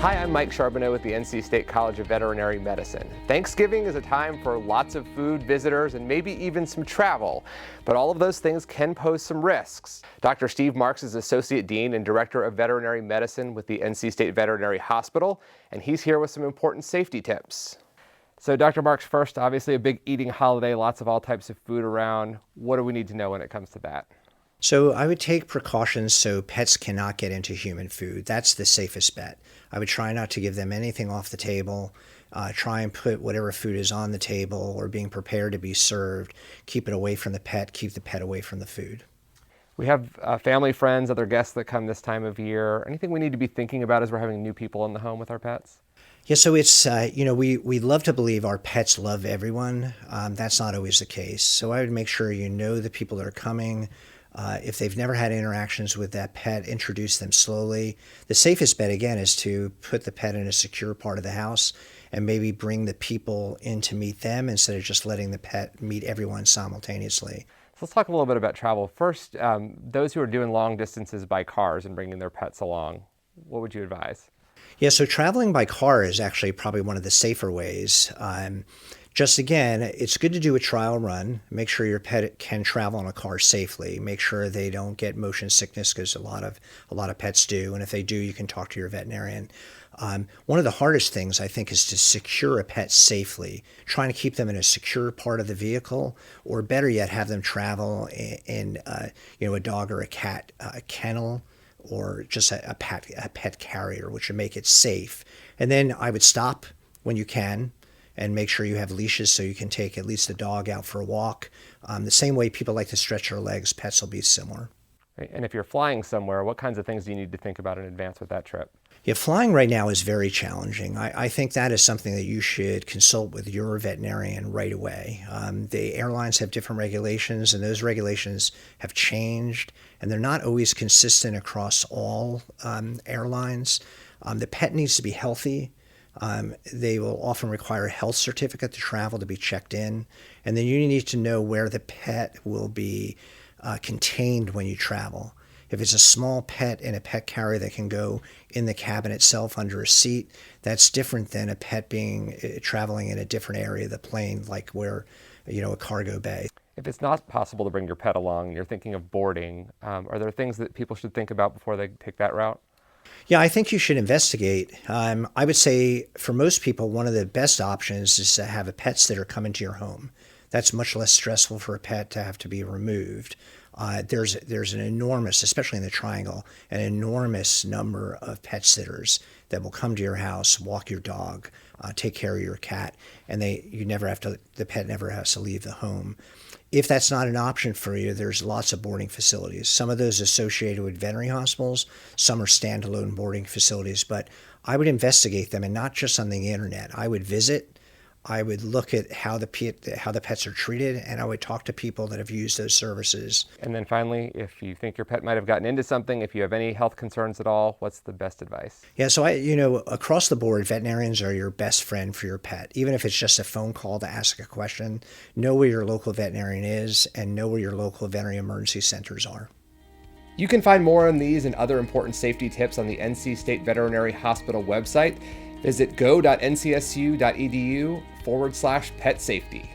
Hi, I'm Mike Charbonneau with the NC State College of Veterinary Medicine. Thanksgiving is a time for lots of food, visitors, and maybe even some travel. But all of those things can pose some risks. Dr. Steve Marks is Associate Dean and Director of Veterinary Medicine with the NC State Veterinary Hospital, and he's here with some important safety tips. So Dr. Marks, first, obviously a big eating holiday, lots of all types of food around. What do we need to know when it comes to that? So I would take precautions so pets cannot get into human food. That's the safest bet. I would try not to give them anything off the table. Try and put whatever food is on the table or being prepared to be served. Keep it away from the pet. Keep the pet away from the food. We have family, friends, other guests that come this time of year. Anything we need to be thinking about as we're having new people in the home with our pets? Yeah, so it's, we love to believe our pets love everyone. That's not always the case. So I would make sure you know the people that are coming. If they've never had interactions with that pet, introduce them slowly. The safest bet, again, is to put the pet in a secure part of the house and maybe bring the people in to meet them instead of just letting the pet meet everyone simultaneously. So let's talk a little bit about travel. First, those who are doing long distances by cars and bringing their pets along, what would you advise? Yeah, so traveling by car is actually probably one of the safer ways. Just again, it's good to do a trial run. Make sure your pet can travel in a car safely. Make sure they don't get motion sickness because a lot of pets do. And if they do, you can talk to your veterinarian. One of the hardest things I think is to secure a pet safely. Trying to keep them in a secure part of the vehicle, or better yet, have them travel in a dog or a cat kennel, or just a pet carrier, which would make it safe. And then I would stop when you can and make sure you have leashes so you can take at least the dog out for a walk. The same way people like to stretch their legs, pets will be similar. And if you're flying somewhere, what kinds of things do you need to think about in advance with that trip? Yeah, flying right now is very challenging. I think that is something that you should consult with your veterinarian right away. The airlines have different regulations, and those regulations have changed, and they're not always consistent across all airlines. The pet needs to be healthy. They will often require a health certificate to travel to be checked in. And then you need to know where the pet will be contained when you travel. If it's a small pet in a pet carrier that can go in the cabin itself under a seat, that's different than a pet being traveling in a different area of the plane, like where, a cargo bay. If it's not possible to bring your pet along, you're thinking of boarding, are there things that people should think about before they take that route? Yeah, I think you should investigate. I would say for most people, one of the best options is to have a pet sitter come into your home. That's much less stressful for a pet to have to be removed. There's an enormous, especially in the Triangle, an enormous number of pet sitters that will come to your house, walk your dog, take care of your cat, and the pet never has to leave the home. If that's not an option for you, there's lots of boarding facilities. Some of those associated with veterinary hospitals, some are standalone boarding facilities, but I would investigate them, and not just on the internet. I would visit. I would look at how the pets are treated, and I would talk to people that have used those services. And then finally, if you think your pet might have gotten into something, if you have any health concerns at all, what's the best advice? Yeah, so across the board, veterinarians are your best friend for your pet. Even if it's just a phone call to ask a question, know where your local veterinarian is and know where your local veterinary emergency centers are. You can find more on these and other important safety tips on the NC State Veterinary Hospital website. Visit go.ncsu.edu/pet safety.